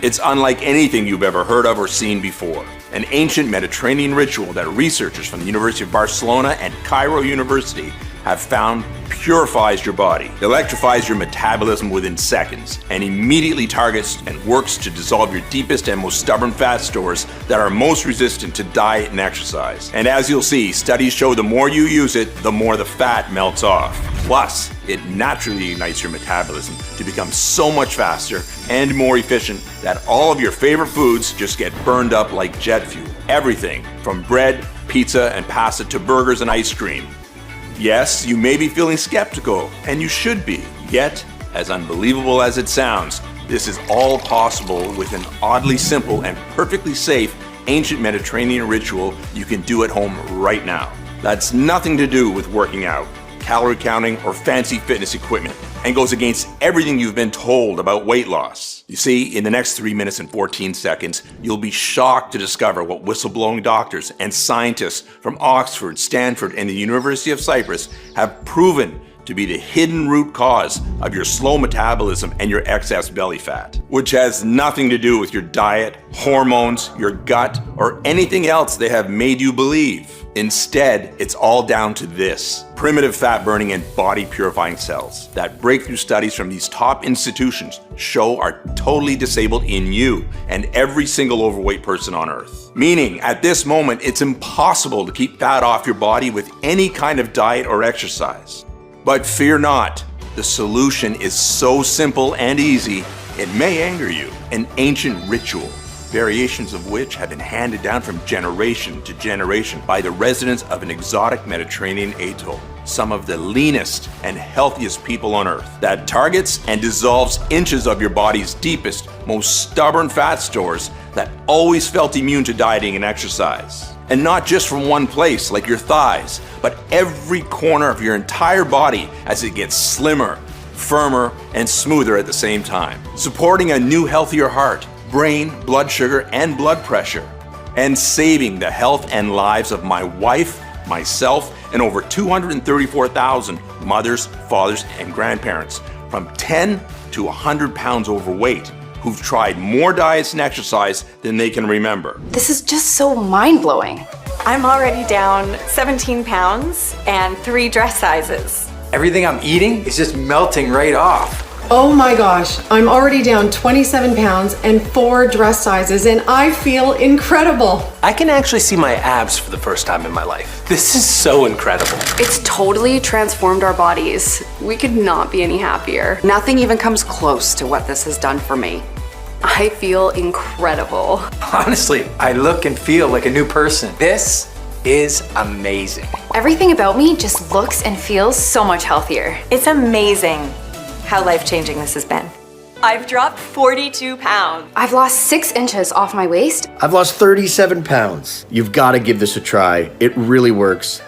It's unlike anything you've ever heard of or seen before. An ancient Mediterranean ritual that researchers from the University of Barcelona and Cairo University have found purifies your body, electrifies your metabolism within seconds, and immediately targets and works to dissolve your deepest and most stubborn fat stores that are most resistant to diet and exercise. And as you'll see, studies show the more you use it, the more the fat melts off. Plus, it naturally ignites your metabolism to become so much faster and more efficient that all of your favorite foods just get burned up like jet fuel. Everything from bread, pizza, and pasta to burgers and ice cream. Yes, you may be feeling skeptical, and you should be. Yet, as unbelievable as it sounds, this is all possible with an oddly simple and perfectly safe ancient Mediterranean ritual you can do at home right now. That's nothing to do with working out, calorie counting, or fancy fitness equipment, and goes against everything you've been told about weight loss. You see, in the next 3 minutes and 14 seconds, you'll be shocked to discover what whistleblowing doctors and scientists from Oxford, Stanford, and the University of Cyprus have proven to be the hidden root cause of your slow metabolism and your excess belly fat, which has nothing to do with your diet, hormones, your gut, or anything else they have made you believe. Instead, it's all down to this: primitive fat burning and body purifying cells that breakthrough studies from these top institutions show are totally disabled in you and every single overweight person on earth. Meaning, at this moment, it's impossible to keep fat off your body with any kind of diet or exercise. But fear not, the solution is so simple and easy, it may anger you. An ancient ritual, variations of which have been handed down from generation to generation by the residents of an exotic Mediterranean atoll, some of the leanest and healthiest people on earth, that targets and dissolves inches of your body's deepest, most stubborn fat stores that always felt immune to dieting and exercise. And not just from one place, like your thighs, but every corner of your entire body as it gets slimmer, firmer, and smoother at the same time, supporting a new, healthier heart, brain, blood sugar, and blood pressure, and saving the health and lives of my wife, myself, and over 234,000 mothers, fathers, and grandparents from 10 to 100 pounds overweight who've tried more diets and exercise than they can remember. This is just so mind-blowing. I'm already down 17 pounds and 3 dress sizes. Everything I'm eating is just melting right off. Oh my gosh, I'm already down 27 pounds and 4 dress sizes, and I feel incredible. I can actually see my abs for the first time in my life. This is so incredible. It's totally transformed our bodies. We could not be any happier. Nothing even comes close to what this has done for me. I feel incredible. Honestly, I look and feel like a new person. This is amazing. Everything about me just looks and feels so much healthier. It's amazing how life-changing this has been. I've dropped 42 pounds. I've lost 6 inches off my waist. I've lost 37 pounds. You've got to give this a try. It really works.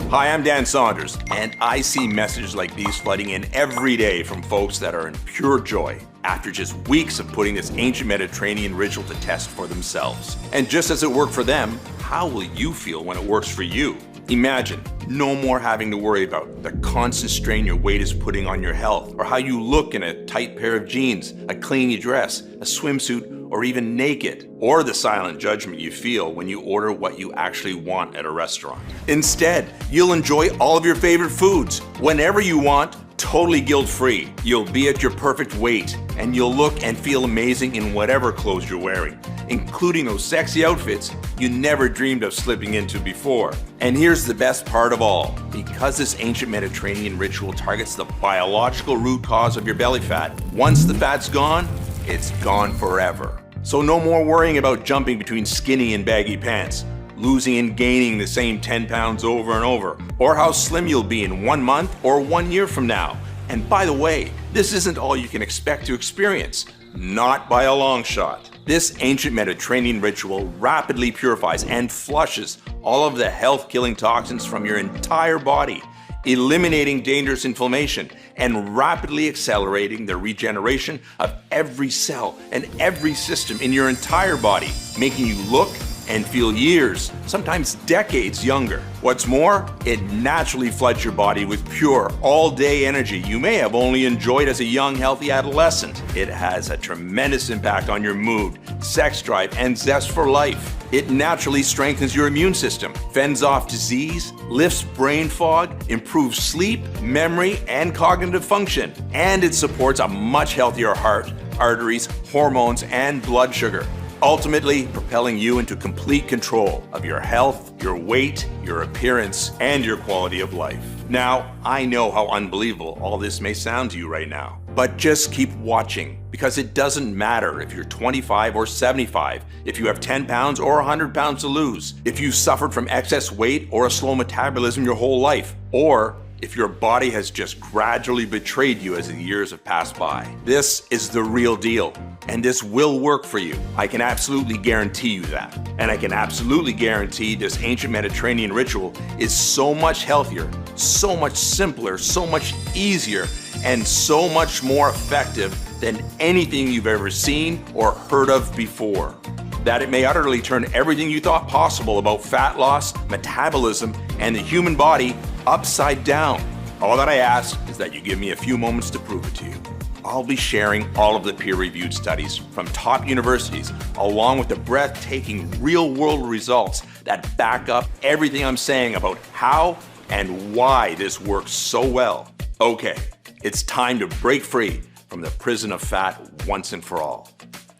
Hi, I'm Dan Saunders, and I see messages like these flooding in every day from folks that are in pure joy after just weeks of putting this ancient Mediterranean ritual to test for themselves. And just as it worked for them, how will you feel when it works for you? Imagine no more having to worry about the constant strain your weight is putting on your health, or how you look in a tight pair of jeans, a clingy dress, a swimsuit, or even naked, or the silent judgment you feel when you order what you actually want at a restaurant. Instead, you'll enjoy all of your favorite foods whenever you want, totally guilt-free. You'll be at your perfect weight, and you'll look and feel amazing in whatever clothes you're wearing, including those sexy outfits you never dreamed of slipping into before. And here's the best part of all. Because this ancient Mediterranean ritual targets the biological root cause of your belly fat, once the fat's gone, it's gone forever. So no more worrying about jumping between skinny and baggy pants, losing and gaining the same 10 pounds over and over, or how slim you'll be in 1 month or 1 year from now. And by the way, this isn't all you can expect to experience. Not by a long shot. This ancient Mediterranean ritual rapidly purifies and flushes all of the health-killing toxins from your entire body, eliminating dangerous inflammation and rapidly accelerating the regeneration of every cell and every system in your entire body, making you look, and feel years, sometimes decades younger. What's more, it naturally floods your body with pure, all-day energy you may have only enjoyed as a young, healthy adolescent. It has a tremendous impact on your mood, sex drive, and zest for life. It naturally strengthens your immune system, fends off disease, lifts brain fog, improves sleep, memory, and cognitive function. And it supports a much healthier heart, arteries, hormones, and blood sugar, ultimately propelling you into complete control of your health, your weight, your appearance, and your quality of life. Now, I know how unbelievable all this may sound to you right now, but just keep watching, because it doesn't matter if you're 25 or 75, if you have 10 pounds or 100 pounds to lose, if you've suffered from excess weight or a slow metabolism your whole life, or if your body has just gradually betrayed you as the years have passed by. This is the real deal, and this will work for you. I can absolutely guarantee you that. And I can absolutely guarantee this ancient Mediterranean ritual is so much healthier, so much simpler, so much easier, and so much more effective than anything you've ever seen or heard of before. That it may utterly turn everything you thought possible about fat loss, metabolism, and the human body upside down. All that I ask is that you give me a few moments to prove it to you. I'll be sharing all of the peer-reviewed studies from top universities, along with the breathtaking real-world results that back up everything I'm saying about how and why this works so well. Okay, it's time to break free from the prison of fat once and for all.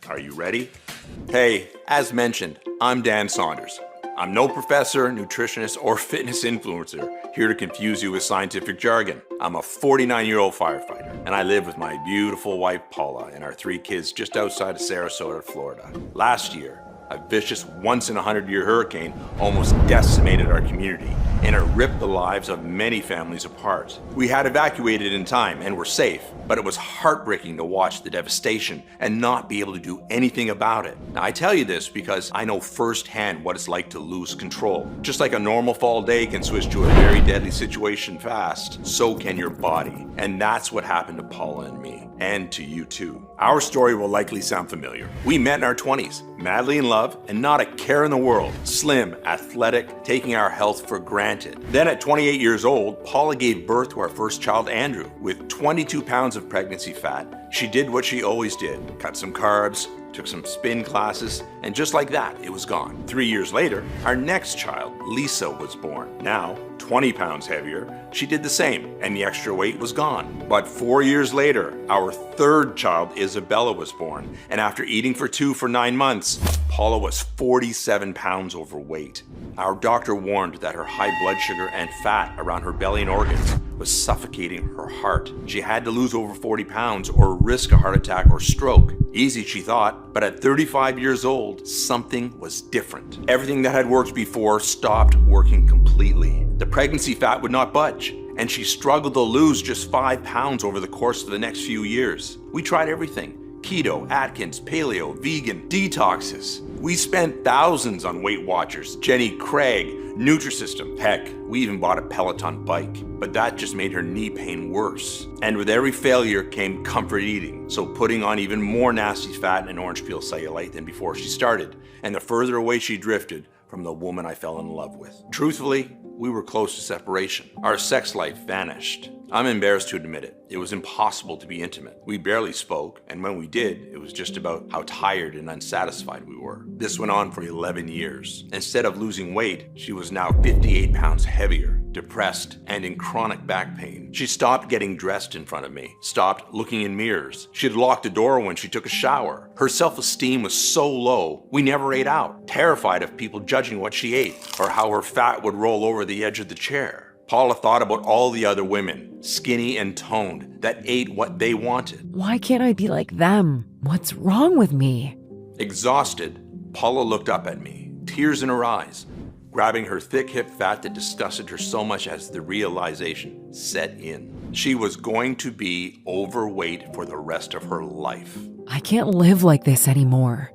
Are you ready? Hey, as mentioned, I'm Dan Saunders. I'm no professor, nutritionist, or fitness influencer here to confuse you with scientific jargon. I'm a 49-year-old firefighter, and I live with my beautiful wife Paula and our 3 kids just outside of Sarasota, Florida. Last year, a vicious once-in-a-100-year hurricane almost decimated our community, and it ripped the lives of many families apart. We had evacuated in time and were safe, but it was heartbreaking to watch the devastation and not be able to do anything about it. Now, I tell you this because I know firsthand what it's like to lose control. Just like a normal fall day can switch to a very deadly situation fast, so can your body. And that's what happened to Paula and me, and to you too. Our story will likely sound familiar. We met in our 20s, madly in love, and not a care in the world. Slim, athletic, taking our health for granted. Then at 28 years old, Paula gave birth to our first child, Andrew, with 22 pounds of pregnancy fat. She did what she always did, cut some carbs, took some spin classes, and just like that, it was gone. 3 years later, our next child, Lisa, was born. Now, 20 pounds heavier, she did the same, and the extra weight was gone. But 4 years later, our third child, Isabella, was born, and after eating for 2 for 9 months, Paula was 47 pounds overweight. Our doctor warned that her high blood sugar and fat around her belly and organs was suffocating her heart. She had to lose over 40 pounds or risk a heart attack or stroke. Easy, she thought, but at 35 years old, something was different. Everything that had worked before stopped working completely. The pregnancy fat would not budge, and she struggled to lose just 5 pounds over the course of the next few years. We tried everything. Keto, Atkins, paleo, vegan, detoxes. We spent thousands on Weight Watchers, Jenny Craig, Nutrisystem. Heck, we even bought a Peloton bike, but that just made her knee pain worse. And with every failure came comfort eating, so putting on even more nasty fat and orange peel cellulite than before she started, and the further away she drifted from the woman I fell in love with. Truthfully, we were close to separation. Our sex life vanished. I'm embarrassed to admit it. It was impossible to be intimate. We barely spoke, and when we did, it was just about how tired and unsatisfied we were. This went on for 11 years. Instead of losing weight, she was now 58 pounds heavier, depressed, and in chronic back pain. She stopped getting dressed in front of me, stopped looking in mirrors. She'd lock the door when she took a shower. Her self-esteem was so low, we never ate out, terrified of people judging what she ate or how her fat would roll over the edge of the chair. Paula thought about all the other women, skinny and toned, that ate what they wanted. Why can't I be like them? What's wrong with me? Exhausted, Paula looked up at me, tears in her eyes, grabbing her thick hip fat that disgusted her so much as the realization set in. She was going to be overweight for the rest of her life. I can't live like this anymore.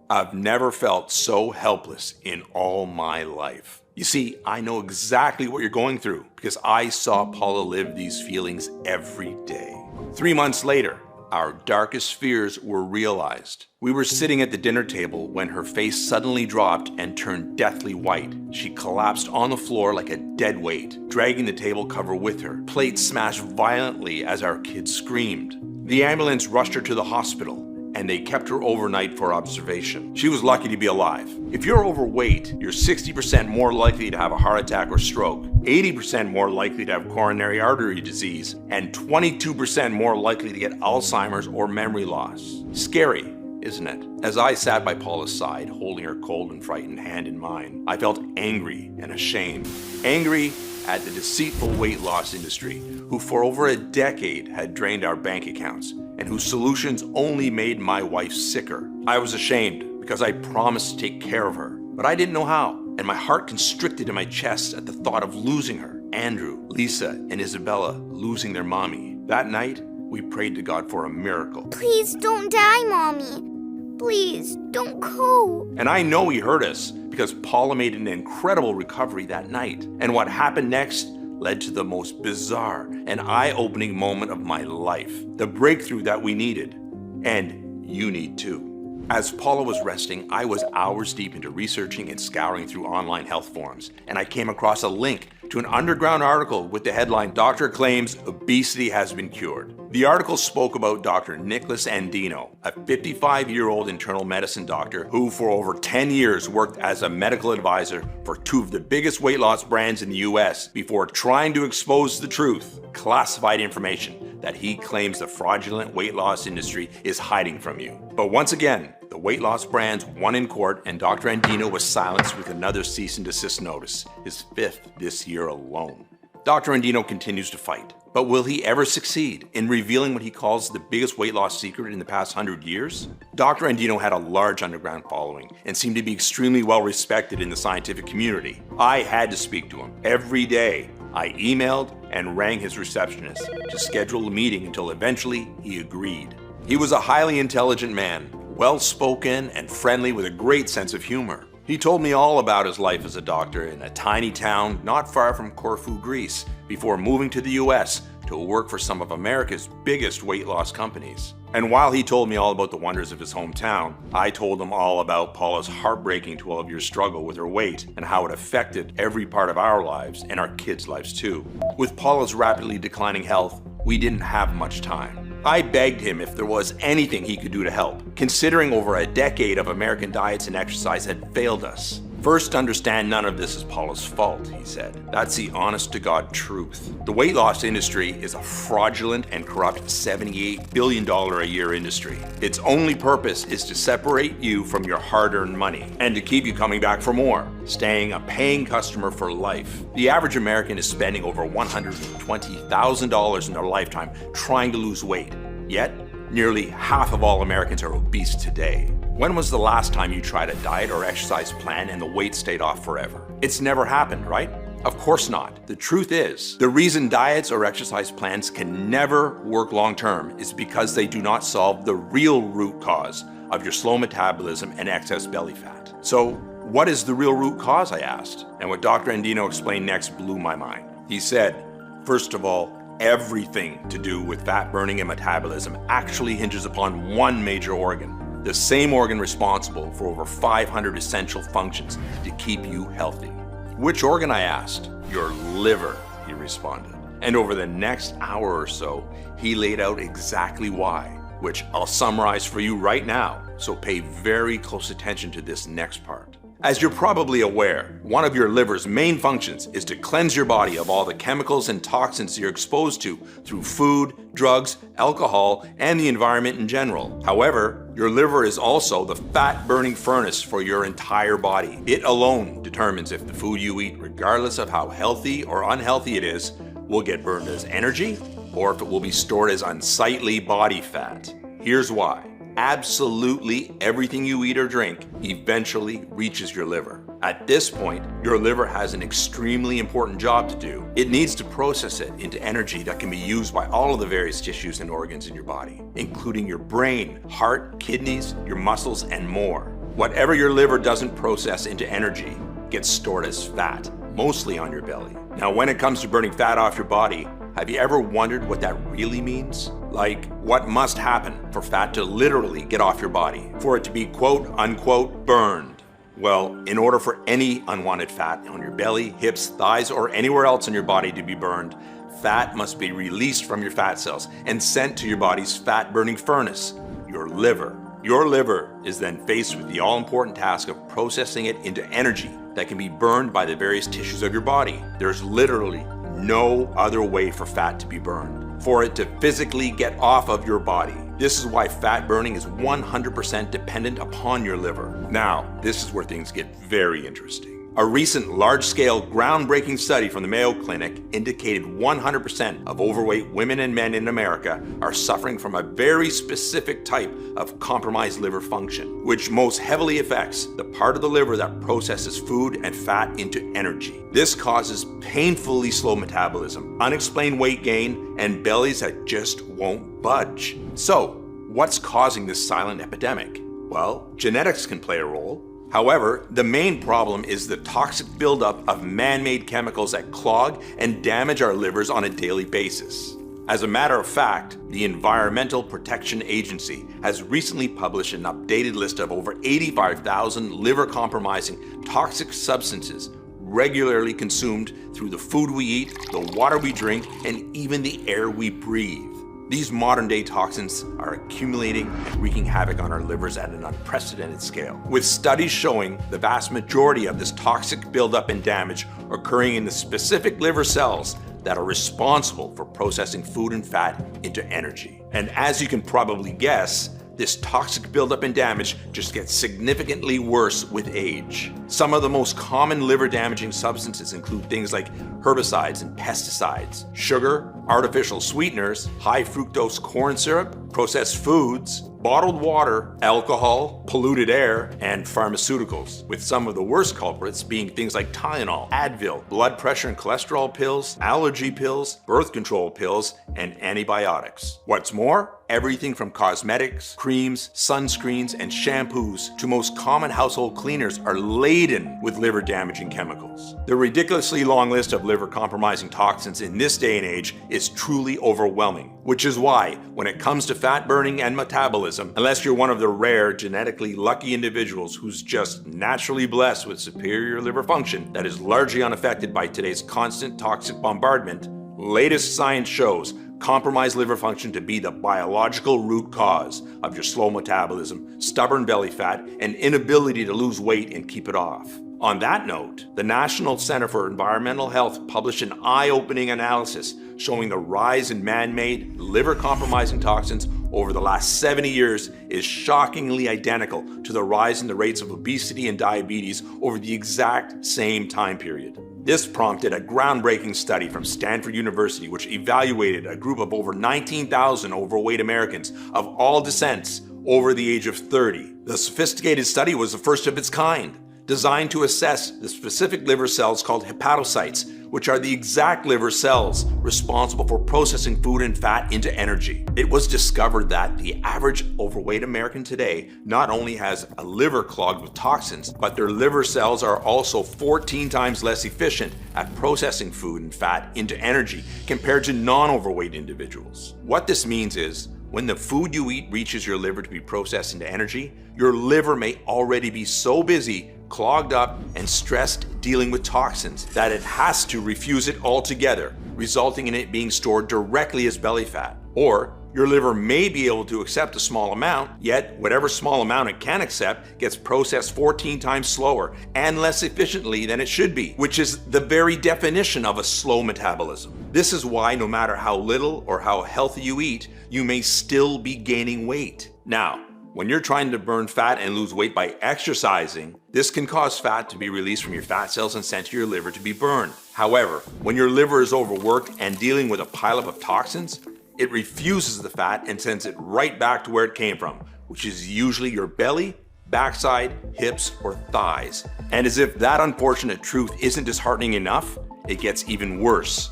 I've never felt so helpless in all my life. You see, I know exactly what you're going through because I saw Paula live these feelings every day. 3 months later, our darkest fears were realized. We were sitting at the dinner table when her face suddenly dropped and turned deathly white. She collapsed on the floor like a dead weight, dragging the table cover with her. Plates smashed violently as our kids screamed. The ambulance rushed her to the hospital, and they kept her overnight for observation. She was lucky to be alive. If you're overweight, you're 60% more likely to have a heart attack or stroke, 80% more likely to have coronary artery disease, and 22% more likely to get Alzheimer's or memory loss. Scary, isn't it? As I sat by Paula's side, holding her cold and frightened hand in mine, I felt angry and ashamed. Angry at the deceitful weight loss industry, who for over a decade had drained our bank accounts, and whose solutions only made my wife sicker. I was ashamed because I promised to take care of her, but I didn't know how, and my heart constricted in my chest at the thought of losing her. Andrew, Lisa, and Isabella losing their mommy. That night, we prayed to God for a miracle. Please don't die, Mommy. Please, don't go. And I know he heard us because Paula made an incredible recovery that night. And what happened next led to the most bizarre and eye-opening moment of my life. The breakthrough that we needed. And you need too. As Paula was resting, I was hours deep into researching and scouring through online health forums, and I came across a link to an underground article with the headline, "Doctor Claims Obesity Has Been Cured." The article spoke about Dr. Nicholas Andino, a 55-year-old internal medicine doctor who for over 10 years worked as a medical advisor for two of the biggest weight loss brands in the US before trying to expose the truth, classified information that he claims the fraudulent weight loss industry is hiding from you. But once again, the weight loss brands won in court, and Dr. Andino was silenced with another cease and desist notice, his 5th this year alone. Dr. Andino continues to fight, but will he ever succeed in revealing what he calls the biggest weight loss secret in the past 100 years? Dr. Andino had a large underground following and seemed to be extremely well respected in the scientific community. I had to speak to him every day. I emailed and rang his receptionist to schedule a meeting until eventually he agreed. He was a highly intelligent man, well-spoken and friendly with a great sense of humor. He told me all about his life as a doctor in a tiny town not far from Corfu, Greece, before moving to the US to work for some of America's biggest weight loss companies. And while he told me all about the wonders of his hometown, I told him all about Paula's heartbreaking 12-year struggle with her weight and how it affected every part of our lives and our kids' lives too. With Paula's rapidly declining health, we didn't have much time. I begged him if there was anything he could do to help, considering over a decade of American diets and exercise had failed us. First, understand none of this is Paula's fault, he said. That's the honest-to-God truth. The weight loss industry is a fraudulent and corrupt $78 billion a year industry. Its only purpose is to separate you from your hard-earned money and to keep you coming back for more, staying a paying customer for life. The average American is spending over $120,000 in their lifetime trying to lose weight, yet nearly half of all Americans are obese today. When was the last time you tried a diet or exercise plan and the weight stayed off forever? It's never happened, right? Of course not. The truth is, the reason diets or exercise plans can never work long-term is because they do not solve the real root cause of your slow metabolism and excess belly fat. So, what is the real root cause, I asked? And what Dr. Andino explained next blew my mind. He said, first of all, everything to do with fat burning and metabolism actually hinges upon one major organ. The same organ responsible for over 500 essential functions to keep you healthy. Which organ, I asked? Your liver, he responded. And over the next hour or so, he laid out exactly why, which I'll summarize for you right now, so pay very close attention to this next part. As you're probably aware, one of your liver's main functions is to cleanse your body of all the chemicals and toxins you're exposed to through food, drugs, alcohol, and the environment in general. However, your liver is also the fat-burning furnace for your entire body. It alone determines if the food you eat, regardless of how healthy or unhealthy it is, will get burned as energy or if it will be stored as unsightly body fat. Here's why. Absolutely everything you eat or drink eventually reaches your liver. At this point, your liver has an extremely important job to do. It needs to process it into energy that can be used by all of the various tissues and organs in your body, including your brain, heart, kidneys, your muscles, and more. Whatever your liver doesn't process into energy gets stored as fat, mostly on your belly. Now, when it comes to burning fat off your body, have you ever wondered what that really means? Like, what must happen for fat to literally get off your body, for it to be quote unquote burned? Well, in order for any unwanted fat on your belly, hips, thighs, or anywhere else in your body to be burned, fat must be released from your fat cells and sent to your body's fat-burning furnace, your liver. Your liver is then faced with the all-important task of processing it into energy that can be burned by the various tissues of your body. There's literally no other way for fat to be burned, for it to physically get off of your body. This is why fat burning is 100% dependent upon your liver. Now, this is where things get very interesting. A recent large-scale, groundbreaking study from the Mayo Clinic indicated 100% of overweight women and men in America are suffering from a very specific type of compromised liver function, which most heavily affects the part of the liver that processes food and fat into energy. This causes painfully slow metabolism, unexplained weight gain, and bellies that just won't budge. So, what's causing this silent epidemic? Well, genetics can play a role. However, the main problem is the toxic buildup of man-made chemicals that clog and damage our livers on a daily basis. As a matter of fact, the Environmental Protection Agency has recently published an updated list of over 85,000 liver-compromising toxic substances regularly consumed through the food we eat, the water we drink, and even the air we breathe. These modern-day toxins are accumulating and wreaking havoc on our livers at an unprecedented scale, with studies showing the vast majority of this toxic buildup and damage occurring in the specific liver cells that are responsible for processing food and fat into energy. And as you can probably guess, this toxic buildup and damage just gets significantly worse with age. Some of the most common liver-damaging substances include things like herbicides and pesticides, sugar, artificial sweeteners, high fructose corn syrup, processed foods, bottled water, alcohol, polluted air, and pharmaceuticals, with some of the worst culprits being things like Tylenol, Advil, blood pressure and cholesterol pills, allergy pills, birth control pills, and antibiotics. What's more, everything from cosmetics, creams, sunscreens, and shampoos to most common household cleaners are laden with liver-damaging chemicals. The ridiculously long list of liver-compromising toxins in this day and age is truly overwhelming, which is why, when it comes to fat burning and metabolism, unless you're one of the rare genetically lucky individuals who's just naturally blessed with superior liver function that is largely unaffected by today's constant toxic bombardment, latest science shows compromised liver function to be the biological root cause of your slow metabolism, stubborn belly fat, and inability to lose weight and keep it off. On that note, the National Center for Environmental Health published an eye-opening analysis showing the rise in man-made liver-compromising toxins over the last 70 years is shockingly identical to the rise in the rates of obesity and diabetes over the exact same time period. This prompted a groundbreaking study from Stanford University, which evaluated a group of over 19,000 overweight Americans of all descents over the age of 30. The sophisticated study was the first of its kind, designed to assess the specific liver cells called hepatocytes, which are the exact liver cells responsible for processing food and fat into energy. It was discovered that the average overweight American today not only has a liver clogged with toxins, but their liver cells are also 14 times less efficient at processing food and fat into energy compared to non-overweight individuals. What this means is, when the food you eat reaches your liver to be processed into energy, your liver may already be so busy, clogged up, and stressed dealing with toxins that it has to refuse it altogether, resulting in it being stored directly as belly fat. Or your liver may be able to accept a small amount, yet whatever small amount it can accept gets processed 14 times slower and less efficiently than it should be, which is the very definition of a slow metabolism. This is why no matter how little or how healthy you eat, you may still be gaining weight. Now, when you're trying to burn fat and lose weight by exercising, this can cause fat to be released from your fat cells and sent to your liver to be burned. However, when your liver is overworked and dealing with a pileup of toxins, it refuses the fat and sends it right back to where it came from, which is usually your belly, backside, hips, or thighs. And as if that unfortunate truth isn't disheartening enough, it gets even worse.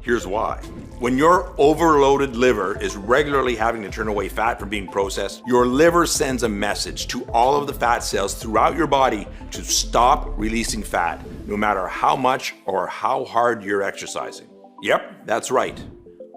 Here's why. When your overloaded liver is regularly having to turn away fat from being processed, your liver sends a message to all of the fat cells throughout your body to stop releasing fat, no matter how much or how hard you're exercising. Yep, that's right.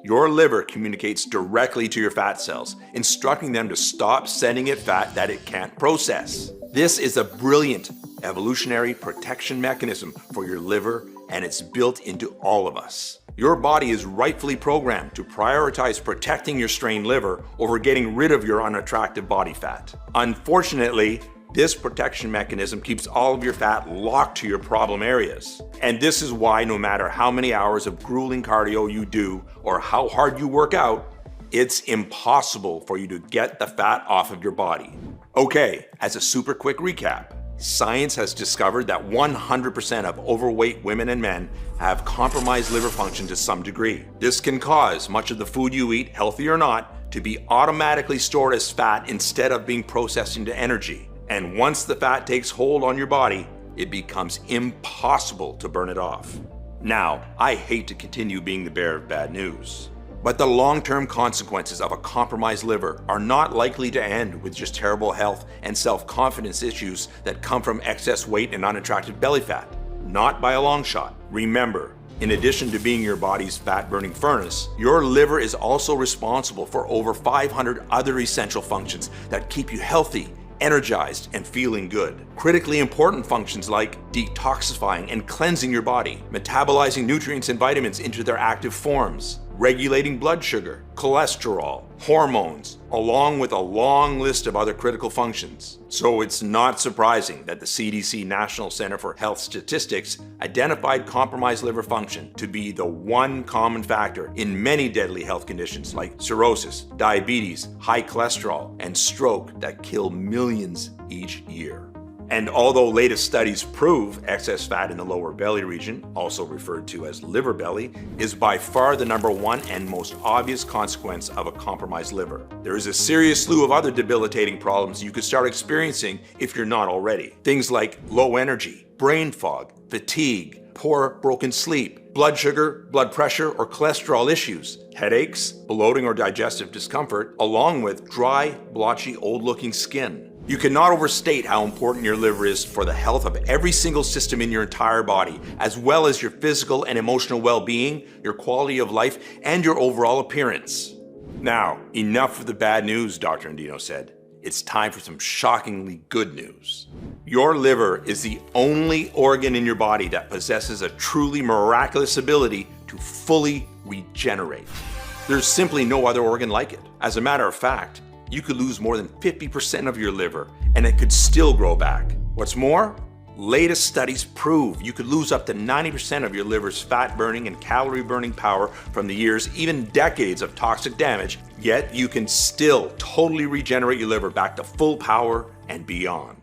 Your liver communicates directly to your fat cells, instructing them to stop sending it fat that it can't process. This is a brilliant evolutionary protection mechanism for your liver, and it's built into all of us. Your body is rightfully programmed to prioritize protecting your strained liver over getting rid of your unattractive body fat. Unfortunately, this protection mechanism keeps all of your fat locked to your problem areas. And this is why no matter how many hours of grueling cardio you do or how hard you work out, it's impossible for you to get the fat off of your body. Okay, as a super quick recap, science has discovered that 100% of overweight women and men have compromised liver function to some degree. This can cause much of the food you eat, healthy or not, to be automatically stored as fat instead of being processed into energy. And once the fat takes hold on your body, it becomes impossible to burn it off. Now, I hate to continue being the bearer of bad news, but the long-term consequences of a compromised liver are not likely to end with just terrible health and self-confidence issues that come from excess weight and unattractive belly fat. Not by a long shot. Remember, in addition to being your body's fat-burning furnace, your liver is also responsible for over 500 other essential functions that keep you healthy, energized, and feeling good. Critically important functions like detoxifying and cleansing your body, metabolizing nutrients and vitamins into their active forms, regulating blood sugar, cholesterol, hormones, along with a long list of other critical functions. So it's not surprising that the CDC National Center for Health Statistics identified compromised liver function to be the one common factor in many deadly health conditions like cirrhosis, diabetes, high cholesterol, and stroke that kill millions each year. And although latest studies prove excess fat in the lower belly region, also referred to as liver belly, is by far the number one and most obvious consequence of a compromised liver, there is a serious slew of other debilitating problems you could start experiencing if you're not already. Things like low energy, brain fog, fatigue, poor broken sleep, blood sugar, blood pressure, or cholesterol issues, headaches, bloating or digestive discomfort, along with dry, blotchy, old-looking skin. You cannot overstate how important your liver is for the health of every single system in your entire body, as well as your physical and emotional well-being, your quality of life, and your overall appearance. Now, enough of the bad news, Dr. Andino said. It's time for some shockingly good news. Your liver is the only organ in your body that possesses a truly miraculous ability to fully regenerate. There's simply no other organ like it. As a matter of fact, you could lose more than 50% of your liver and it could still grow back. What's more, latest studies prove you could lose up to 90% of your liver's fat-burning and calorie-burning power from the years, even decades of toxic damage, yet you can still totally regenerate your liver back to full power and beyond.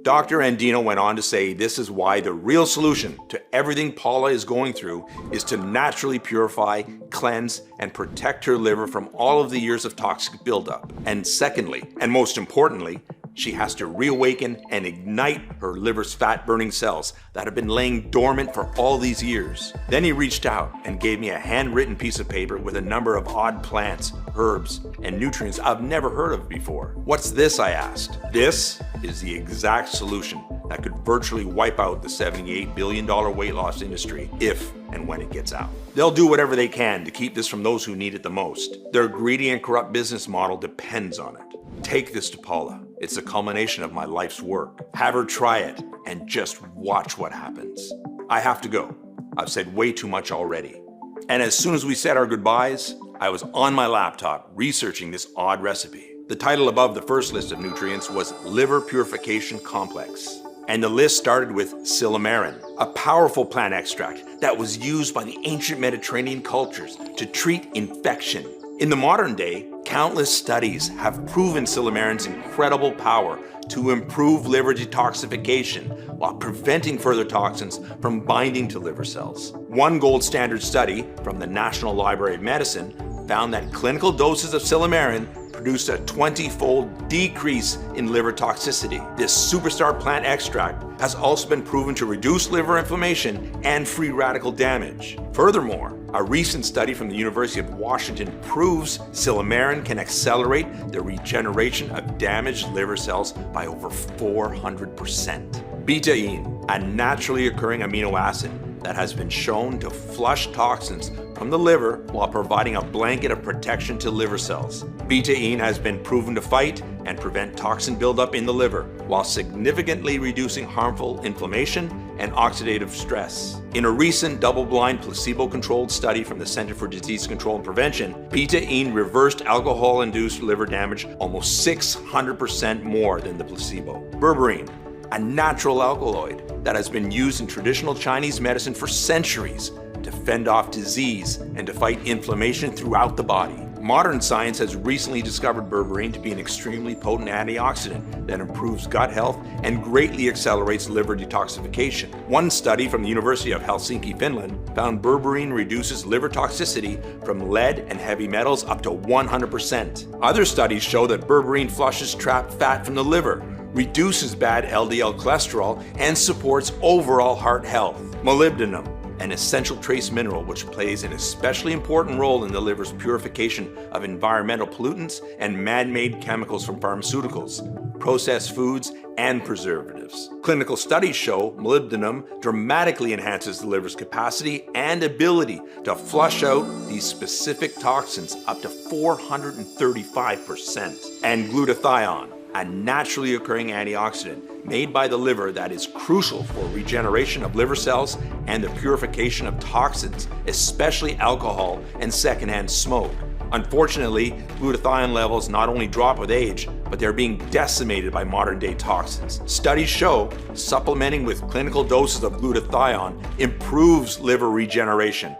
Dr. Andino went on to say this is why the real solution to everything Paula is going through is to naturally purify, cleanse, and protect her liver from all of the years of toxic buildup. And secondly, and most importantly, she has to reawaken and ignite her liver's fat-burning cells that have been laying dormant for all these years. Then he reached out and gave me a handwritten piece of paper with a number of odd plants, herbs, and nutrients I've never heard of before. What's this, I asked. This is the exact solution that could virtually wipe out the $78 billion weight loss industry if and when it gets out. They'll do whatever they can to keep this from those who need it the most. Their greedy and corrupt business model depends on it. Take this to Paula. It's a culmination of my life's work. Have her try it and just watch what happens. I have to go. I've said way too much already. And as soon as we said our goodbyes, I was on my laptop researching this odd recipe. The title above the first list of nutrients was Liver Purification Complex. And the list started with silymarin, a powerful plant extract that was used by the ancient Mediterranean cultures to treat infection. In the modern day, countless studies have proven silymarin's incredible power to improve liver detoxification while preventing further toxins from binding to liver cells. One gold standard study from the National Library of Medicine found that clinical doses of silymarin produced a 20-fold decrease in liver toxicity. This superstar plant extract has also been proven to reduce liver inflammation and free radical damage. Furthermore, a recent study from the University of Washington proves silymarin can accelerate the regeneration of damaged liver cells by over 400%. Betaine, a naturally occurring amino acid, that has been shown to flush toxins from the liver while providing a blanket of protection to liver cells. Betaine has been proven to fight and prevent toxin buildup in the liver while significantly reducing harmful inflammation and oxidative stress. In a recent double-blind placebo-controlled study from the Center for Disease Control and Prevention, betaine reversed alcohol-induced liver damage almost 600% more than the placebo. Berberine, a natural alkaloid that has been used in traditional Chinese medicine for centuries to fend off disease and to fight inflammation throughout the body. Modern science has recently discovered berberine to be an extremely potent antioxidant that improves gut health and greatly accelerates liver detoxification. One study from the University of Helsinki, Finland, found berberine reduces liver toxicity from lead and heavy metals up to 100%. Other studies show that berberine flushes trapped fat from the liver, reduces bad LDL cholesterol, and supports overall heart health. Molybdenum, an essential trace mineral which plays an especially important role in the liver's purification of environmental pollutants and man-made chemicals from pharmaceuticals, processed foods, and preservatives. Clinical studies show molybdenum dramatically enhances the liver's capacity and ability to flush out these specific toxins up to 435%. And glutathione, a naturally occurring antioxidant made by the liver that is crucial for regeneration of liver cells and the purification of toxins, especially alcohol and secondhand smoke. Unfortunately, glutathione levels not only drop with age, but they're being decimated by modern-day toxins. Studies show supplementing with clinical doses of glutathione improves liver regeneration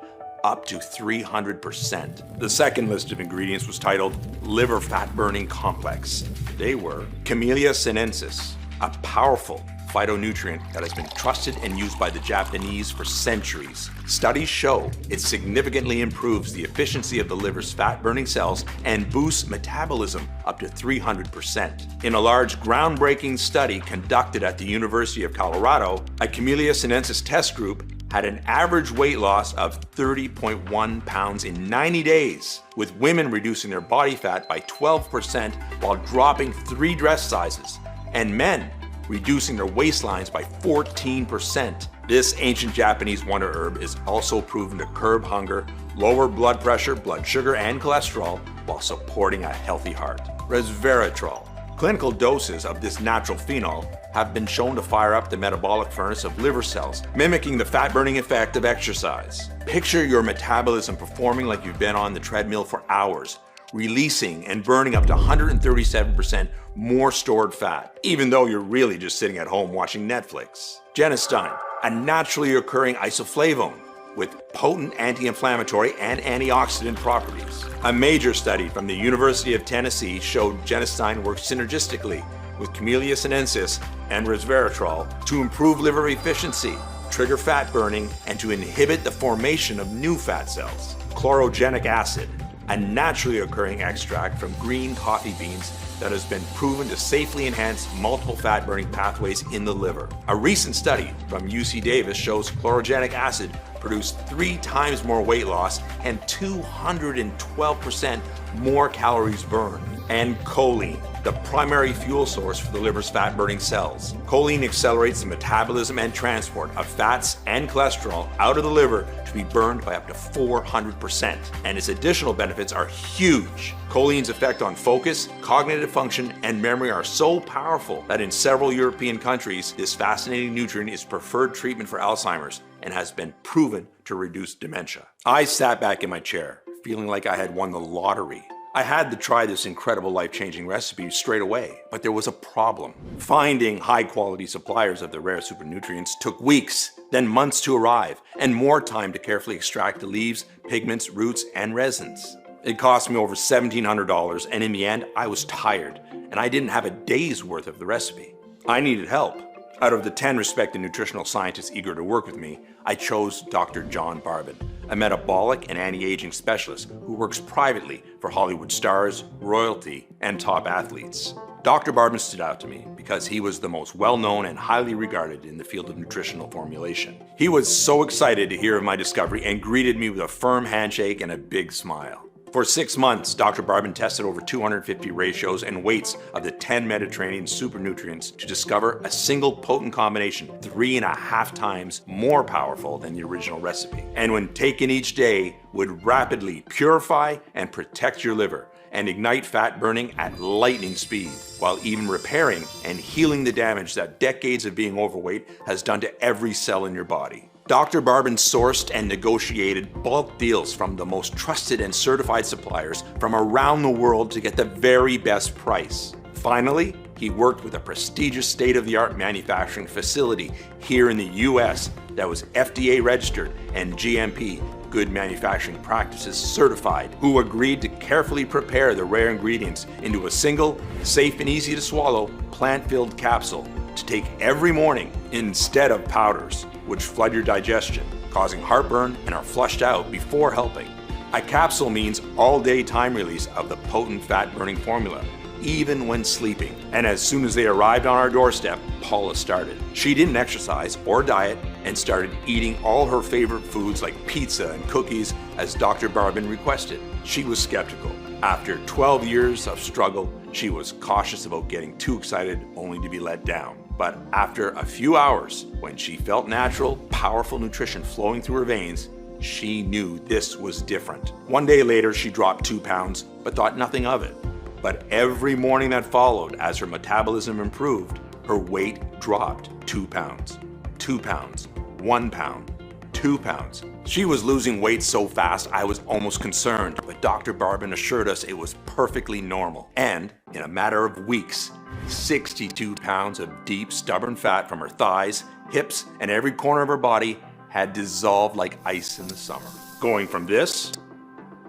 up to 300%. The second list of ingredients was titled Liver Fat Burning Complex. They were Camellia sinensis, a powerful phytonutrient that has been trusted and used by the Japanese for centuries. Studies show it significantly improves the efficiency of the liver's fat-burning cells and boosts metabolism up to 300%. In a large groundbreaking study conducted at the University of Colorado, a Camellia sinensis test group had an average weight loss of 30.1 pounds in 90 days, with women reducing their body fat by 12% while dropping 3 dress sizes, and men reducing their waistlines by 14%. This ancient Japanese wonder herb is also proven to curb hunger, lower blood pressure, blood sugar, and cholesterol while supporting a healthy heart. Resveratrol. Clinical doses of this natural phenol have been shown to fire up the metabolic furnace of liver cells, mimicking the fat-burning effect of exercise. Picture your metabolism performing like you've been on the treadmill for hours, releasing and burning up to 137% more stored fat, even though you're really just sitting at home watching Netflix. Genistein, a naturally occurring isoflavone with potent anti-inflammatory and antioxidant properties. A major study from the University of Tennessee showed genistein works synergistically with Camellia sinensis and resveratrol to improve liver efficiency, trigger fat burning, and to inhibit the formation of new fat cells. Chlorogenic acid, a naturally occurring extract from green coffee beans that has been proven to safely enhance multiple fat-burning pathways in the liver. A recent study from UC Davis shows chlorogenic acid produced 3 times more weight loss and 212% more calories burned. And choline, the primary fuel source for the liver's fat-burning cells. Choline accelerates the metabolism and transport of fats and cholesterol out of the liver to be burned by up to 400%. And its additional benefits are huge. Choline's effect on focus, cognitive function, and memory are so powerful that in several European countries, this fascinating nutrient is preferred treatment for Alzheimer's and has been proven to reduce dementia. I sat back in my chair, feeling like I had won the lottery. I had to try this incredible life-changing recipe straight away, but there was a problem. Finding high-quality suppliers of the rare supernutrients took weeks, then months to arrive, and more time to carefully extract the leaves, pigments, roots, and resins. It cost me over $1,700, and in the end, I was tired, and I didn't have a day's worth of the recipe. I needed help. Out of the 10 respected nutritional scientists eager to work with me, I chose Dr. John Barbin, a metabolic and anti-aging specialist who works privately for Hollywood stars, royalty, and top athletes. Dr. Barbin stood out to me because he was the most well-known and highly regarded in the field of nutritional formulation. He was so excited to hear of my discovery and greeted me with a firm handshake and a big smile. For 6 months, Dr. Barbin tested over 250 ratios and weights of the 10 Mediterranean supernutrients to discover a single potent combination 3.5 times more powerful than the original recipe. And when taken each day, would rapidly purify and protect your liver and ignite fat burning at lightning speed, while even repairing and healing the damage that decades of being overweight has done to every cell in your body. Dr. Barbin sourced and negotiated bulk deals from the most trusted and certified suppliers from around the world to get the very best price. Finally, he worked with a prestigious state-of-the-art manufacturing facility here in the US that was FDA registered and GMP, Good Manufacturing Practices certified, who agreed to carefully prepare the rare ingredients into a single, safe and easy to swallow, plant-filled capsule to take every morning instead of powders, which flood your digestion, causing heartburn and are flushed out before helping. A capsule means all-day time release of the potent fat-burning formula, even when sleeping. And as soon as they arrived on our doorstep, Paula started. She didn't exercise or diet and started eating all her favorite foods like pizza and cookies as Dr. Barbin requested. She was skeptical. After 12 years of struggle, she was cautious about getting too excited only to be let down. But after a few hours, when she felt natural, powerful nutrition flowing through her veins, she knew this was different. One day later, she dropped 2 pounds, but thought nothing of it. But every morning that followed, as her metabolism improved, her weight dropped 2 pounds, 2 pounds, 1 pound, 2 pounds. She was losing weight so fast I was almost concerned, but Dr. Barbin assured us it was perfectly normal. And in a matter of weeks, 62 pounds of deep, stubborn fat from her thighs, hips, and every corner of her body had dissolved like ice in the summer. Going from this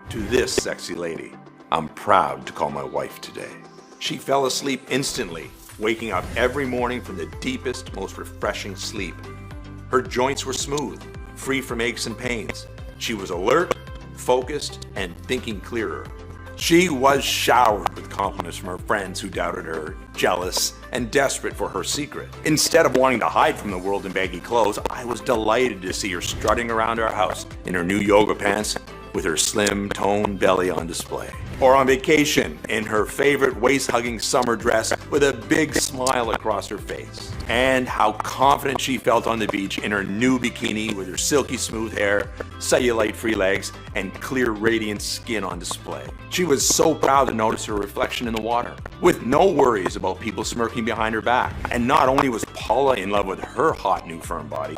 to this sexy lady, I'm proud to call my wife today. She fell asleep instantly, waking up every morning from the deepest, most refreshing sleep. Her joints were smooth, free from aches and pains. She was alert, focused, and thinking clearer. She was showered with compliments from her friends who doubted her, jealous, and desperate for her secret. Instead of wanting to hide from the world in baggy clothes, I was delighted to see her strutting around our house in her new yoga pants with her slim, toned belly on display. Or on vacation in her favorite waist-hugging summer dress with a big smile across her face. And how confident she felt on the beach in her new bikini with her silky smooth hair, cellulite-free legs, and clear radiant skin on display. She was so proud to notice her reflection in the water, with no worries about people smirking behind her back. And not only was Paula in love with her hot new firm body,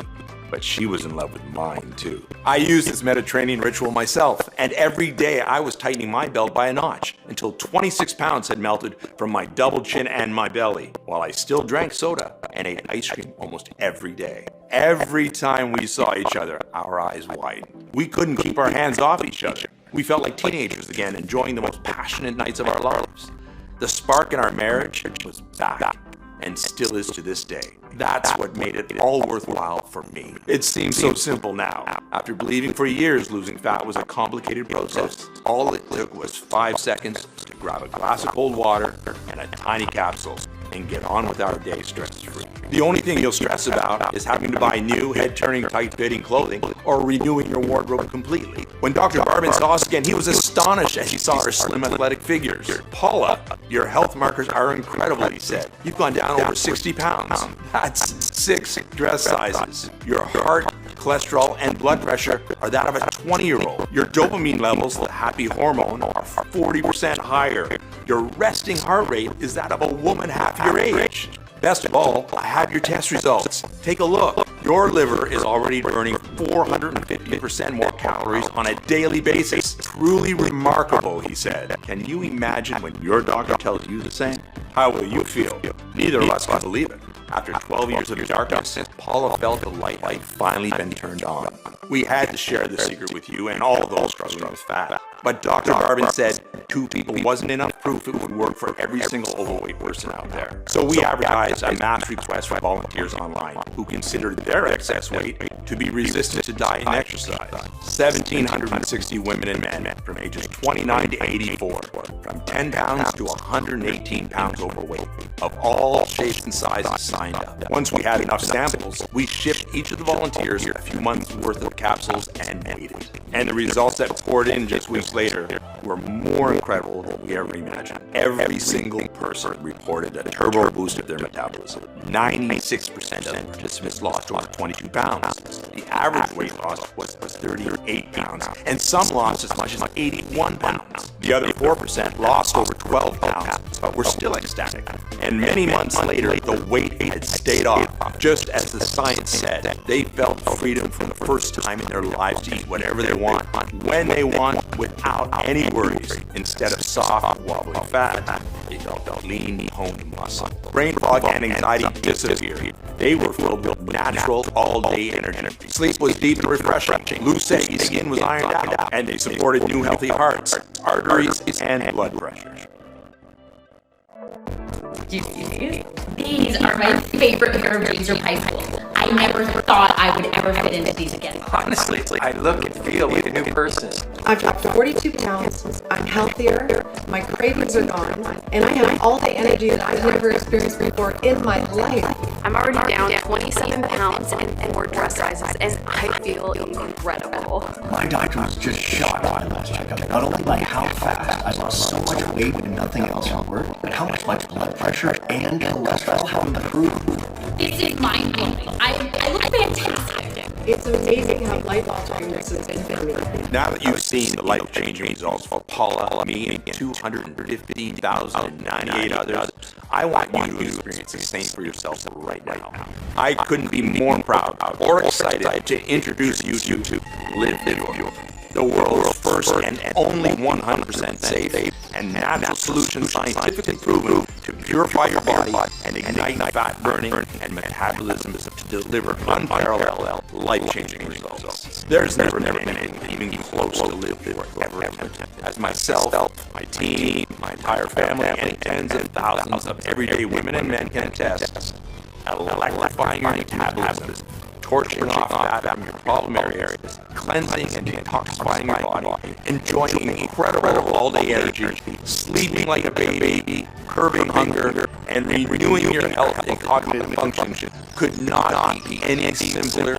but she was in love with mine too. I used this Mediterranean ritual myself, and every day I was tightening my belt by a notch until 26 pounds had melted from my double chin and my belly, while I still drank soda and ate ice cream almost every day. Every time we saw each other, our eyes widened. We couldn't keep our hands off each other. We felt like teenagers again, enjoying the most passionate nights of our lives. The spark in our marriage was back, and still is to this day. That's what made it all worthwhile for me. It seems so simple now. After believing for years losing fat was a complicated process, all it took was 5 seconds to grab a glass of cold water and a tiny capsule and get on with our day stress-free. The only thing you'll stress about is having to buy new, head-turning, tight-fitting clothing or renewing your wardrobe completely. When Dr. Barbin saw us again, he was astonished as he saw our slim, athletic figures. Paula, your health markers are incredible, he said. You've gone down over 60 pounds. That's 6 dress sizes. Your heart, cholesterol, and blood pressure are that of a 20-year-old. Your dopamine levels, the happy hormone, are 40% higher. Your resting heart rate is that of a woman half your age. Best of all, I have your test results. Take a look. Your liver is already burning 450% more calories on a daily basis. Truly remarkable, he said. Can you imagine when your doctor tells you the same? How will you feel? Neither of us can believe it. After 12 years of darkness, Paula felt the light had finally been turned on. We had to share the secret with you and all those struggling with fat. But Dr. Barbin said 2 people wasn't enough proof it would work for every single overweight person out there. So we advertised a mass request for volunteers online who considered their excess weight to be resistant to diet and exercise. 1,760 women and men from ages 29 to 84, from 10 pounds to 118 pounds overweight, of all shapes and sizes signed up. Once we had enough samples, we shipped each of the volunteers a few months worth of capsules and waited. And the results that poured in just weeks later were more incredible than we ever imagined. Every single person reported a turbo boost of their metabolism. 96% of participants lost over 22 pounds. The average weight loss was 38 pounds, and some lost as much as 81 pounds. The other 4% lost over 12 pounds, but were still ecstatic. And many months later, the weight had stayed off. Just as the science said, they felt freedom for the first time in their lives to eat whatever they want, when they want, without any worries. Instead of soft, wobbly fat, they felt lean, toned muscle. Brain fog and anxiety disappeared. They were filled with natural, all-day energy. Sleep was deep and refreshing. Loose, saggy skin was ironed out, and they supported new, healthy hearts, arteries, and blood pressures. These are my favorite pair of jeans from high school. I never thought I would ever fit into these again. Honestly, I look and feel like a new person. I've dropped 42 pounds, I'm healthier, my cravings are gone, and I have all the energy that I've never experienced before in my life. I'm already down 27 pounds and 4 dress sizes, and I feel incredible. My doctor was just shocked by my last checkup. Not only by how fast I lost so much weight and nothing else worked, but how much my blood pressure and cholesterol have improved. This is mind-blowing. I look fantastic. It's amazing how life-altering this has been for me. Now that you've seen the life-changing results for Paula, me, and 215,098 others, I want you to experience the same for yourself right now. I couldn't be more proud or excited to introduce you to LIV, the world's first and only 100% safe and natural solution scientifically proven to purify your body and ignite fat burning and metabolism to deliver unparalleled, life-changing results. There's never been anything even close to LIV ever attempted. As myself, my team, my entire family, and tens of thousands of everyday women and men can attest, electrifying your metabolism, torching off fat from your problem areas, cleansing and detoxifying your body, enjoying incredible all-day energy, sleeping like a baby, curbing hunger, and renewing your health and cognitive function could not be any simpler,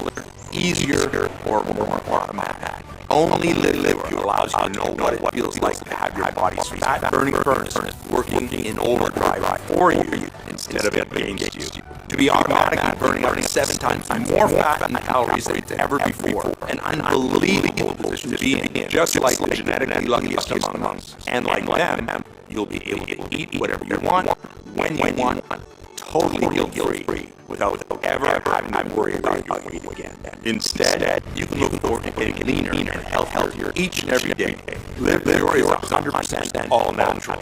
easier, or more automatic. Only LIV allows you to know what it feels like to have your body's fat-burning furnace working in overdrive for you instead of against you. To be automatically burning up 7 times more fat and calories than ever before. An unbelievable position to be in, just like the genetically luckiest among us. And like them, you'll be able to eat whatever you want, when you want, totally guilt-free, without ever having to worry about your weight again. Instead, you can look forward to getting leaner and healthier each and every day. LIV is 100% all natural,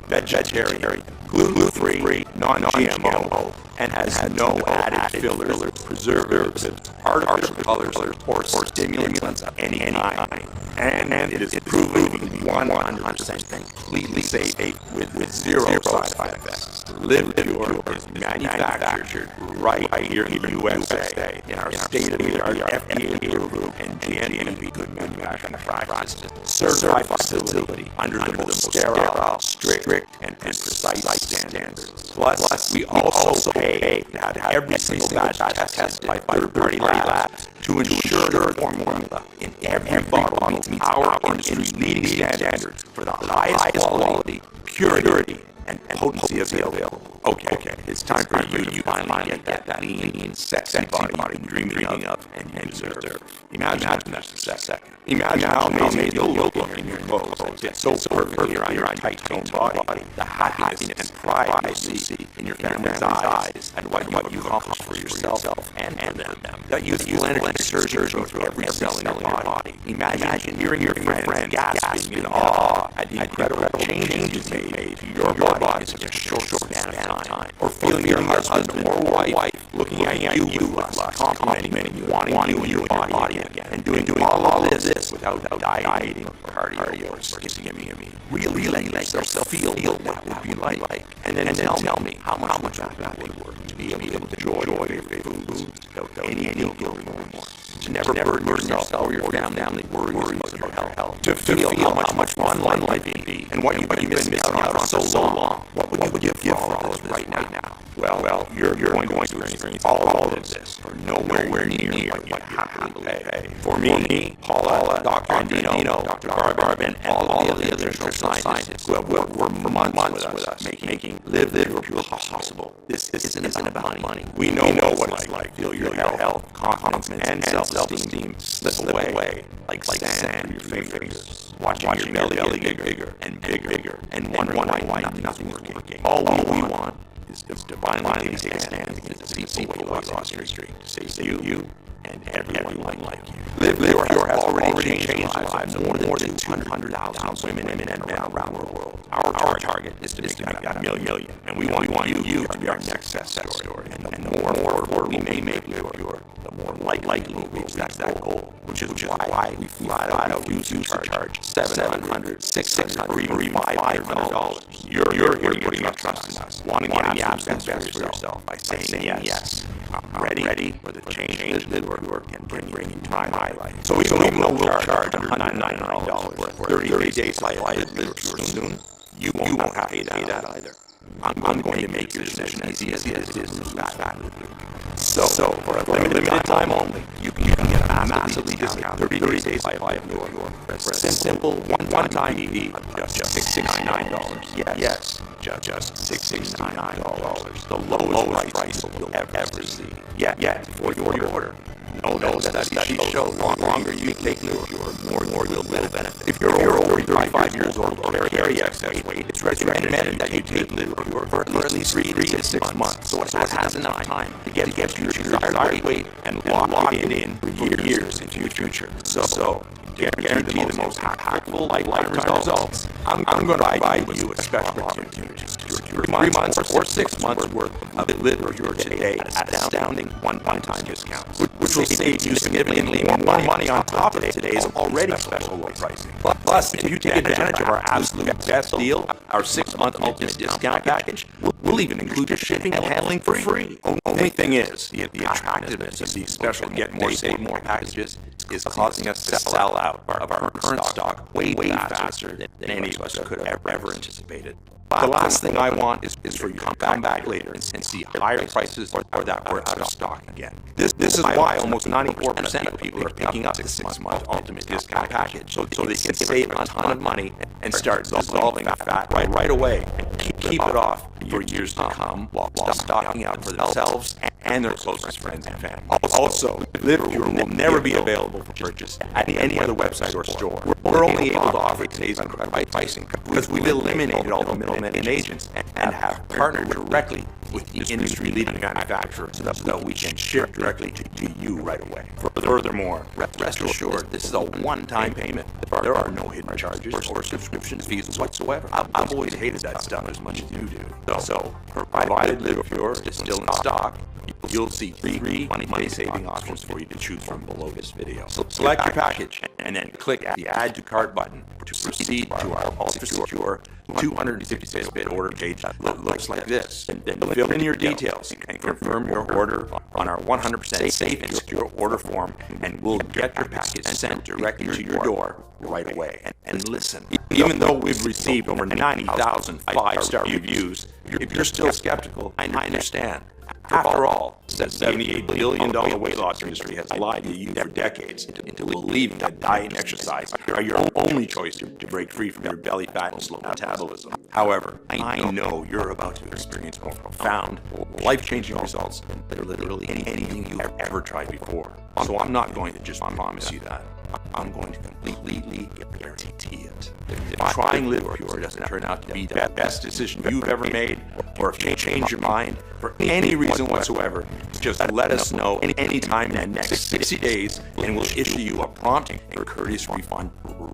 vegetarian, gluten-free, non-GMO, and has no added fillers, preservatives, artificial colors, or stimulants of any kind. And it is proven to be 100% completely safe with zero side effects. LIV is manufactured right here in the USA in our state-of-the-art FDA-approved and GMP good manufacturing practices certified facility under the most sterile, strict, and precise standards. Plus, we also pay to have every single batch tested by third-party labs to ensure the formula in every bottle meets our industry's leading standards for the highest quality, purity, and potency available. Okay, it's time for you to finally get that lean, sexy body you've been dreaming of and you deserve. Imagine just a second. Imagine how amazing you'll look in your clothes and fit so perfectly around your tight-toned body. The happiness and pride you'll see in your family's eyes and what you've accomplished for yourself and for them. That youthful energy surges through every cell in your body. Imagine hearing your friends gasping in awe at the incredible changes you've made to your body in such a short span of time. Or feeling your husband or wife looking at you with lust, complimenting you, wanting you in your body again, and doing all of this without dieting or cardio or skipping. Really let yourself feel what that would be like. And then tell me how much that would work to be able to enjoy your favorite foods without any guilt anymore. To never burden yourself or your family worries about your health. To feel how much fun life can be and what you've been missing out on for so long. What would you give for all this right now? well, you're going to experience all of this for nowhere near what you happily pay. For me, Paula, Dr. Andino, Dr. Barb, and all of the other nutritional scientists who have worked for months with us, making Live Pure possible. This isn't about money. We know what it's like. Feel your health, confidence, and self-esteem slip away like sand through your fingers. Watching your belly get bigger and bigger, and wondering why nothing's working. All we want is divinely take a stand against the people weight loss history to save you and everyone like you. Live Pure has already changed the lives of more than 200,000 women and men around the world. Our target is to make that million, and we want you to be our next success story. And the more we make Live Pure, the more likely we'll reach that goal, which is why we flat out refuse to charge $700, $600, or even $500. You're here putting your trust in us, wanting the absolute best for yourself by saying yes. I'm ready for the change that Live can bring into my life. So even though we'll charge $199 for 30 days of Live Pure soon, you won't have to pay that either. I'm going to make your decision as easy as it is to lose fat. So for a limited time only, you can get a massively discounted 30 days of Live Pure. Simple one-time fee of just $669. Yes. Just $669, the lowest price you'll ever see. Yet, before you order, know that studies show the longer you take Live Pure, more you'll benefit. If you're over 35 years old or carry excess weight, it's recommended that you take Live Pure for at least 3 to 6 months, so it has enough time to get your desired weight and lock it in for years into your future. So guarantee the most impactful lifetime results. I'm going to provide you a special opportunity to secure 3 months or 6 months worth of Live Pure today at astounding one-time discount, which will save you significantly more money on top of today's already special low pricing. Plus, if you take advantage of our absolute best deal, our 6-month ultimate discount package, we'll even include your shipping and handling for free. Only thing is, the attractiveness of these special Get More Save More packages is causing us to sell out of our current stock way faster than any of us could have ever anticipated. The last thing I want is for you to come back later and see higher prices or that we're out of stock again. This is why almost 94% of people are picking up the 6-month ultimate discount package, so they can save a ton of money and start dissolving the fat right away and keep it off for years to come while stocking out for themselves and their closest friends and family. Also, Live Pure will never be available for purchase at any other website or store. We're only able to offer today's incredible pricing because we've eliminated all the middlemen and agents and have partnered directly with the industry-leading manufacturer so that we can ship directly to you right away. Furthermore, rest assured, this is a one-time payment. There are no hidden charges or subscription fees whatsoever. I've always hated that stuff as much as you do. So, provided Live Pure is still in stock, you'll see 3 money-saving options for you to choose from below this video. So select your package and then click the Add to Cart button to proceed to our ultra-secure 256-bit order page that looks like this. Then fill in your details and confirm your order on our 100% safe and secure order form, and we'll get your package sent directly to your door right away. And listen, even though we've received over 90,000 5-star reviews, if you're still skeptical, I understand. After all, the $78 billion weight loss industry has lied to you for decades into believing that diet and exercise are your only choice to break free from your belly fat and slow metabolism. However, I know you're about to experience more profound, life-changing results than literally anything you've ever tried before. So I'm not going to just promise you that. I'm going to completely guarantee it. If trying Live Pure doesn't turn out to be the best decision you've ever made, or if you change your mind for any reason whatsoever, just let us know anytime in the next 60 days, and we'll issue you a prompt and courteous refund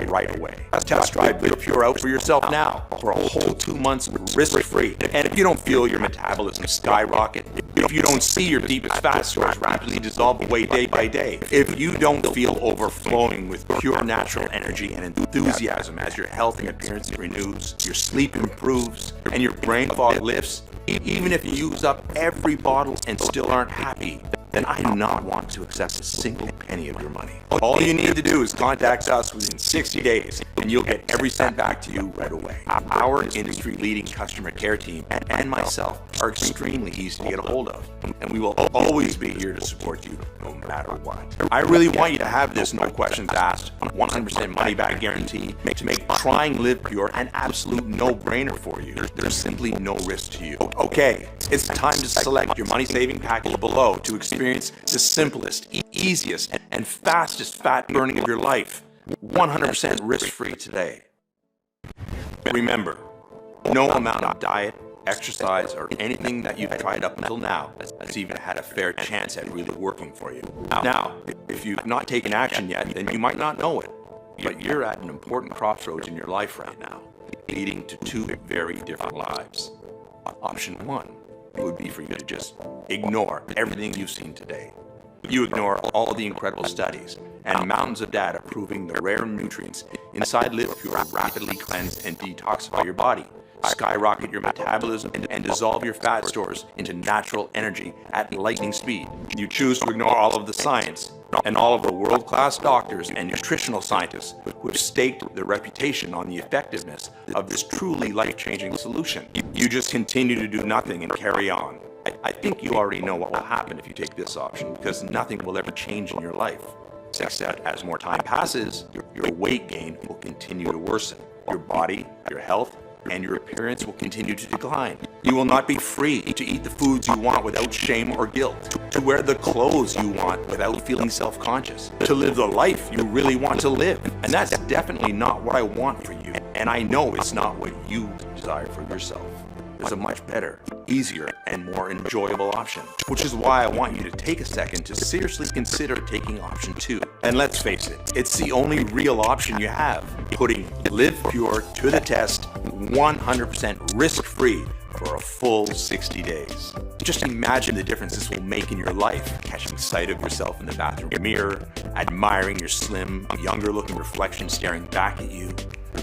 right away. Test drive Live Pure out for yourself now for a whole 2 months risk-free. And if you don't feel your metabolism skyrocket, if you don't see your deepest fat stores rapidly dissolve away day by day, if you don't feel overflowing with pure natural energy and enthusiasm as your health and appearance renews, your sleep improves, and your brain fog lifts, even if you use up every bottle and still aren't happy, then I do not want to accept a single penny of your money. All you need to do is contact us within 60 days, and you'll get every cent back to you right away. Our industry-leading customer care team and myself are extremely easy to get a hold of, and we will always be here to support you no matter what. I really want you to have this no questions asked, 100% money-back guarantee to make trying Live Pure an absolute no-brainer for you. There's simply no risk to you. Okay, it's time to select your money-saving package below to experience the simplest, easiest, and fastest fat burning of your life, 100% risk-free today. Remember, no amount of diet, exercise, or anything that you've tried up until now has even had a fair chance at really working for you. Now, if you've not taken action yet, then you might not know it, but you're at an important crossroads in your life right now, leading to two very different lives. Option one would be for you to just ignore everything you've seen today. You ignore all the incredible studies and mountains of data proving the rare nutrients inside Live Pure rapidly cleanse and detoxify your body, skyrocket your metabolism, and dissolve your fat stores into natural energy at lightning speed. You choose to ignore all of the science and all of the world-class doctors and nutritional scientists who have staked their reputation on the effectiveness of this truly life-changing solution. You just continue to do nothing and carry on. I think you already know what will happen if you take this option, because nothing will ever change in your life. Except as more time passes, your weight gain will continue to worsen. Your body, your health, and your appearance will continue to decline. You will not be free to eat the foods you want without shame or guilt, to wear the clothes you want without feeling self-conscious, to live the life you really want to live. And that's definitely not what I want for you. And I know it's not what you desire for yourself. There's a much better, easier, and more enjoyable option, which is why I want you to take a second to seriously consider taking option 2. And let's face it, it's the only real option you have, putting Live Pure to the test 100% risk-free for a full 60 days. Just imagine the difference this will make in your life, catching sight of yourself in the bathroom mirror, admiring your slim, younger-looking reflection staring back at you.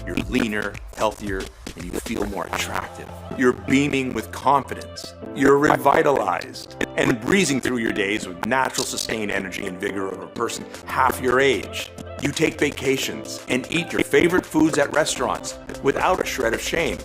You're leaner, healthier, and you feel more attractive. You're beaming with confidence. You're revitalized and breezing through your days with natural sustained energy and vigor of a person half your age. You take vacations and eat your favorite foods at restaurants without a shred of shame,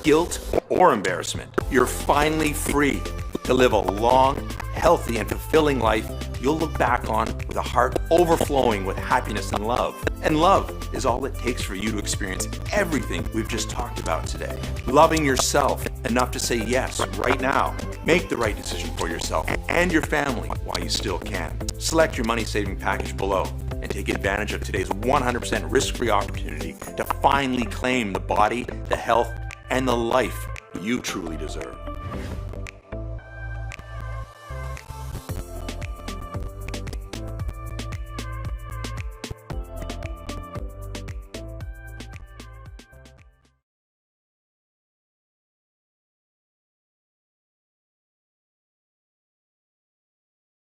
guilt, or embarrassment. You're finally free to live a long, healthy, and fulfilling life you'll look back on with a heart overflowing with happiness and love. And love is all it takes for you to experience everything we've just talked about today. Loving yourself enough to say yes right now. Make the right decision for yourself and your family while you still can. Select your money-saving package below and take advantage of today's 100% risk-free opportunity to finally claim the body, the health, and the life you truly deserve.